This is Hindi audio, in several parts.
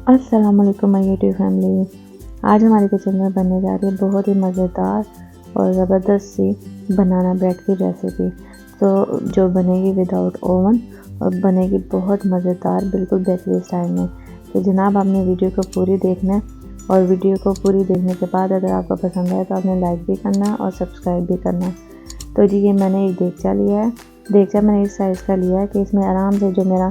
अस्सलाम वालेकुम माय यूट्यूब फैमिली। आज हमारे किचन में बनने जा रही है बहुत ही मज़ेदार और ज़बरदस्त सी बनाना ब्रेड की रेसिपी। तो जो बनेगी विदाउट ओवन और बनेगी बहुत मज़ेदार बिल्कुल बेकरी स्टाइल में। तो जनाब आपने वीडियो को पूरी देखना है और वीडियो को पूरी देखने के बाद अगर आपको पसंद आए तो आपने लाइक भी करना है और सब्सक्राइब भी करना है। तो जी ये मैंने एक देगचा लिया है। देगचा मैंने इस साइज़ का लिया है कि इसमें आराम से जो मेरा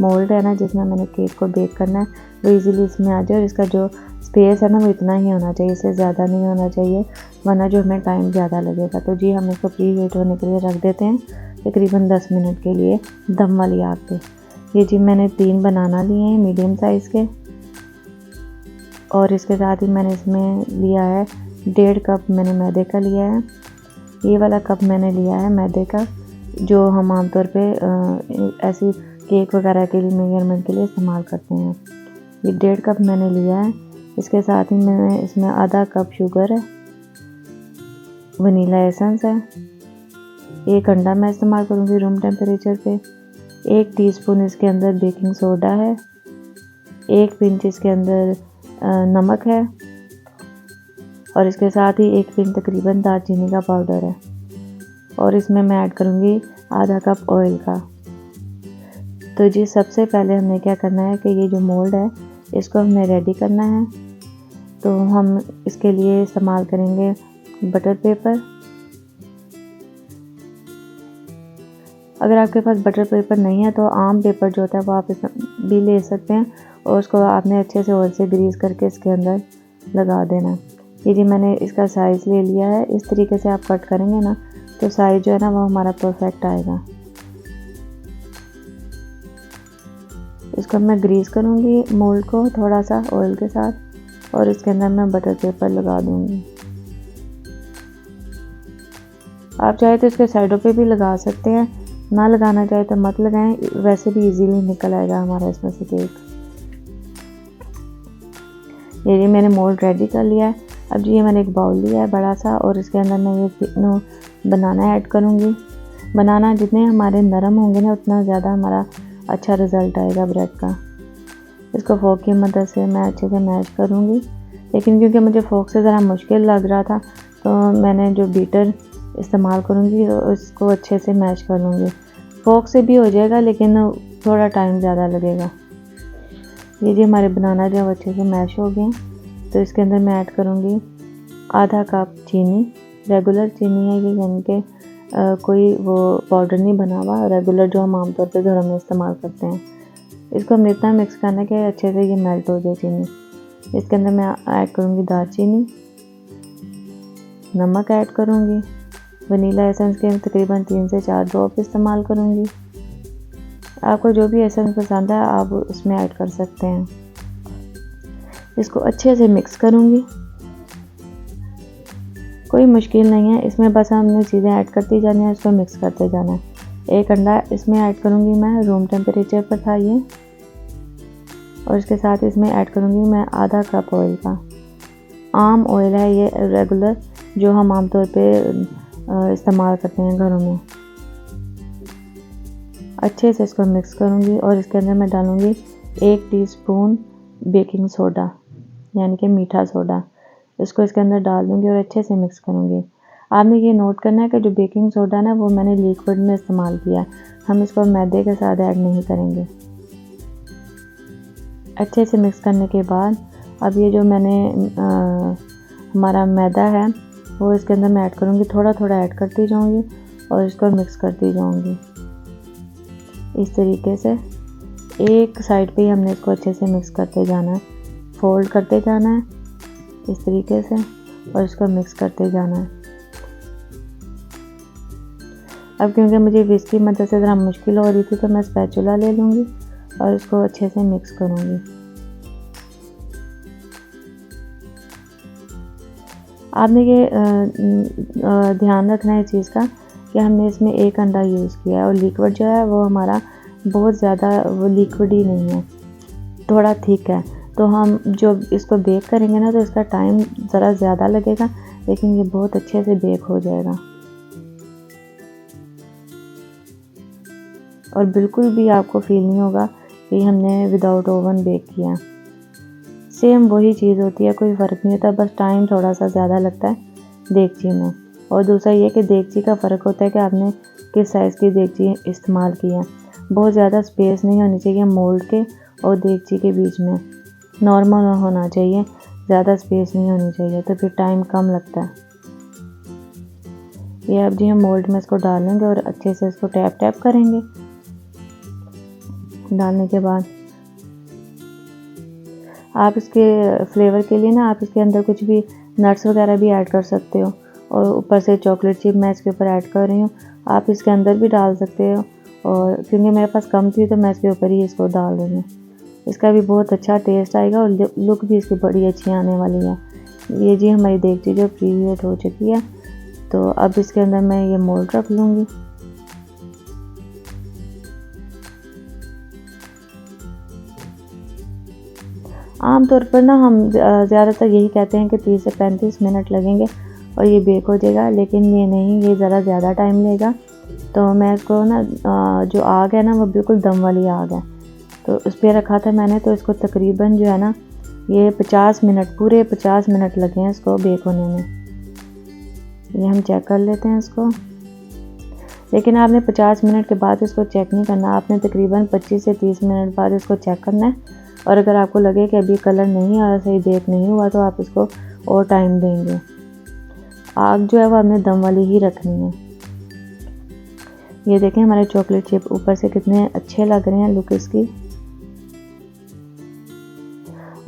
मोल्ड है ना जिसमें मैंने केक को बेक करना है वो इजीली इसमें आ जाए और इसका जो स्पेस है ना वो इतना ही होना चाहिए, इससे ज़्यादा नहीं होना चाहिए वरना जो हमें टाइम ज़्यादा लगेगा। तो जी हम इसको प्री हीट होने के लिए रख देते हैं तकरीबन 10 मिनट के लिए दम वाली आग पे। ये जी मैंने 3 बनाना लिए हैं मीडियम साइज़ के और इसके साथ ही मैंने इसमें लिया है 1.5 कप मैंने मैदे का लिया है। ये वाला कप मैंने लिया है मैदे का जो हम आमतौर पे ऐसी केक वगैरह के लिए मेजरमेंट के लिए इस्तेमाल करते हैं। ये 1.5 कप मैंने लिया है। इसके साथ ही मैंने इसमें आधा कप शुगर है, वनीला एसेंस है, 1 अंडा मैं इस्तेमाल करूँगी रूम टेम्परेचर पे, 1 टीस्पून इसके अंदर बेकिंग सोडा है, 1 पिंच इसके अंदर नमक है और इसके साथ ही 1 पिंच तकरीबन दालचीनी का पाउडर है और इसमें मैं ऐड करूँगी आधा कप ऑयल का। तो जी सबसे पहले हमने क्या करना है कि ये जो मोल्ड है इसको हमने रेडी करना है। तो हम इसके लिए इस्तेमाल करेंगे बटर पेपर। अगर आपके पास बटर पेपर नहीं है तो आम पेपर जो होता है वो आप भी ले सकते हैं और उसको आपने अच्छे से ऑयल से ग्रीस करके इसके अंदर लगा देना। ये जी मैंने इसका साइज़ ले लिया है। इस तरीके से आप कट करेंगे ना तो साइज़ जो है ना वो हमारा परफेक्ट आएगा। इसको मैं ग्रीस करूँगी मोल्ड को थोड़ा सा ऑयल के साथ और इसके अंदर मैं बटर पेपर लगा दूँगी। आप चाहे तो इसके साइडों पे भी लगा सकते हैं, ना लगाना चाहे तो मत लगाएं, वैसे भी इजीली निकल आएगा हमारा इसमें से केक। ये मैंने मोल्ड रेडी कर लिया है। अब ये मैंने एक बाउल लिया है बड़ा सा और इसके अंदर मैं ये तीनों बनाना ऐड करूँगी। बनाना जितने हमारे नरम होंगे ना उतना ज़्यादा हमारा अच्छा रिज़ल्ट आएगा ब्रेड का। इसको फोक की मदद से मैं अच्छे से मैश करूँगी, लेकिन क्योंकि मुझे फोक से ज़रा मुश्किल लग रहा था तो मैंने जो बीटर इस्तेमाल करूँगी तो इसको अच्छे से मैश कर लूँगी। फोक से भी हो जाएगा लेकिन थोड़ा टाइम ज़्यादा लगेगा। ये जी हमारे बनाना जो अच्छे से मैश हो गए तो इसके अंदर मैं ऐड करूँगी आधा कप चीनी। रेगुलर चीनी है ये, यानी कि कोई वो पाउडर नहीं बना हुआ, रेगुलर जो हम आमतौर पे घरों में इस्तेमाल करते हैं। इसको हमने इतना मिक्स करना है कि अच्छे से ये मेल्ट हो जाए चीनी। इसके अंदर मैं ऐड करूँगी दालचीनी, नमक ऐड करूँगी, वनीला एसेंस के तकरीबन 3 से 4 ड्रॉप इस्तेमाल करूँगी। आपको जो भी एसेंस पसंद है आप उसमें ऐड कर सकते हैं। इसको अच्छे से मिक्स करूँगी, कोई मुश्किल नहीं है इसमें, बस हमने चीज़ें ऐड करती जानी है, इसको मिक्स करते जाना है। 1 अंडा इसमें ऐड करूँगी मैं, रूम टेम्परेचर पर था ये, और इसके साथ इसमें ऐड करूँगी मैं आधा कप ऑयल का। आम ऑयल है ये रेगुलर जो हम आमतौर पे इस्तेमाल करते हैं घरों में। अच्छे से इसको मिक्स करूँगी और इसके अंदर मैं डालूँगी 1 टीस्पून बेकिंग सोडा यानी कि मीठा सोडा। इसको इसके अंदर डाल दूँगी और अच्छे से मिक्स करूँगी। आपने ये नोट करना है कि जो बेकिंग सोडा ना वो मैंने लिक्विड में इस्तेमाल किया है, हम इसको मैदे के साथ ऐड नहीं करेंगे। अच्छे से मिक्स करने के बाद अब ये जो मैंने हमारा मैदा है वो इसके अंदर मैं ऐड करूँगी, थोड़ा थोड़ा ऐड करती जाऊँगी और इसको मिक्स करती जाऊँगी। इस तरीके से एक साइड पे ही हमने इसको अच्छे से मिक्स करते जाना है, फोल्ड करते जाना है इस तरीके से और इसको मिक्स करते जाना है। अब क्योंकि मुझे विस्क की मदद से ज़रा मुश्किल हो रही थी तो मैं स्पैचुला ले लूँगी और इसको अच्छे से मिक्स करूँगी। आपने ये ध्यान रखना है इस चीज़ का कि हमने इसमें 1 अंडा यूज़ किया है और लिक्विड जो है वो हमारा बहुत ज़्यादा वो लिक्विड ही नहीं है, थोड़ा थिक है। तो हम जो इसको बेक करेंगे ना तो इसका टाइम ज़रा ज़्यादा लगेगा, लेकिन ये बहुत अच्छे से बेक हो जाएगा और बिल्कुल भी आपको फील नहीं होगा कि हमने विदाउट ओवन बेक किया। सेम वही चीज़ होती है, कोई फ़र्क नहीं होता, बस टाइम थोड़ा सा ज़्यादा लगता है देगची में। और दूसरा ये कि देगची का फ़र्क होता है कि आपने किस साइज़ की देगची इस्तेमाल की है। बहुत ज़्यादा स्पेस नहीं होनी चाहिए मोल्ड के और देगची के बीच में, नॉर्मल होना चाहिए, ज़्यादा स्पेस नहीं होनी चाहिए, तो फिर टाइम कम लगता है। ये अब जी हम मोल्ड में इसको डालेंगे और अच्छे से इसको टैप टैप करेंगे। डालने के बाद आप इसके फ्लेवर के लिए ना आप इसके अंदर कुछ भी नट्स वगैरह भी ऐड कर सकते हो, और ऊपर से चॉकलेट चिप मैं इसके ऊपर ऐड कर रही हूँ। आप इसके अंदर भी डाल सकते हो, और क्योंकि मेरे पास कम थी तो मैं इसके ऊपर ही इसको डाल रही हूँ। इसका भी बहुत अच्छा टेस्ट आएगा और लुक भी इसकी बड़ी अच्छी आने वाली है। ये जी हमारी देगची जो प्रीहीट हो चुकी है, तो अब इसके अंदर मैं ये मोल्ड रख लूँगी। आमतौर पर ना हम ज़्यादातर यही कहते हैं कि 30 से 35 मिनट लगेंगे और ये बेक हो जाएगा, लेकिन ये नहीं, ये ज़रा ज़्यादा टाइम लेगा। तो मैं इसको ना जो आग है ना वो बिल्कुल दम वाली आग है, तो उस पर रखा था मैंने, तो इसको तकरीबन जो है ना ये 50 मिनट, पूरे 50 मिनट लगे हैं इसको बेक होने में। ये हम चेक कर लेते हैं इसको, लेकिन आपने 50 मिनट के बाद इसको चेक नहीं करना, आपने तकरीबन 25 से 30 मिनट बाद इसको चेक करना है। और अगर आपको लगे कि अभी कलर नहीं आ रहा, सही बेक नहीं हुआ, तो आप इसको और टाइम देंगे। आग जो है वो आपने दम वाली ही रखनी है। ये देखें हमारे चॉकलेट चिप ऊपर से कितने अच्छे लग रहे हैं, लुक इसकी।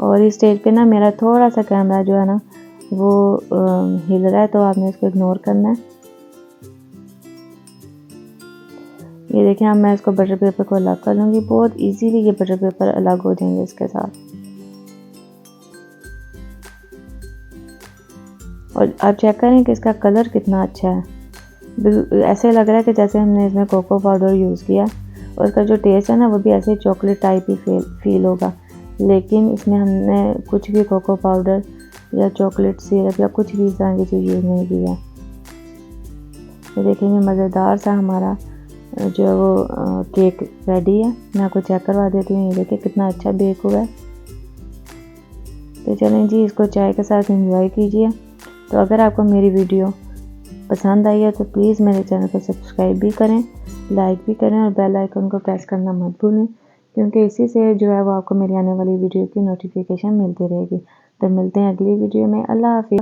और इस स्टेज पे ना मेरा थोड़ा सा कैमरा जो है ना वो हिल रहा है, तो आपने इसको इग्नोर करना है। ये देखें अब मैं इसको बटर पेपर को अलग कर लूँगी। बहुत इजीली ये बटर पेपर अलग हो जाएंगे इसके साथ। और आप चेक करें कि इसका कलर कितना अच्छा है। ऐसे लग रहा है कि जैसे हमने इसमें कोको पाउडर यूज़ किया, और इसका जो टेस्ट है ना वो भी ऐसे चॉकलेट टाइप ही फील होगा, लेकिन इसमें हमने कुछ भी कोको पाउडर या चॉकलेट सिरप या कुछ भी इस तरह की चीज़ यूज़ नहीं किया। तो देखेंगे मज़ेदार सा हमारा जो है वो केक रेडी है। मैं आपको चेक करवा देती हूँ। ये देखिए कितना अच्छा बेक हुआ है। तो चलें जी, इसको चाय के साथ एंजॉय कीजिए। तो अगर आपको मेरी वीडियो पसंद आई है तो प्लीज़ मेरे चैनल को सब्सक्राइब भी करें, लाइक भी करें और बेल आइकन को प्रेस करना मत भूलें, क्योंकि इसी से जो है वो आपको मेरी आने वाली वीडियो की नोटिफिकेशन मिलती रहेगी। तो मिलते हैं अगली वीडियो में। अल्लाह हाफिज़।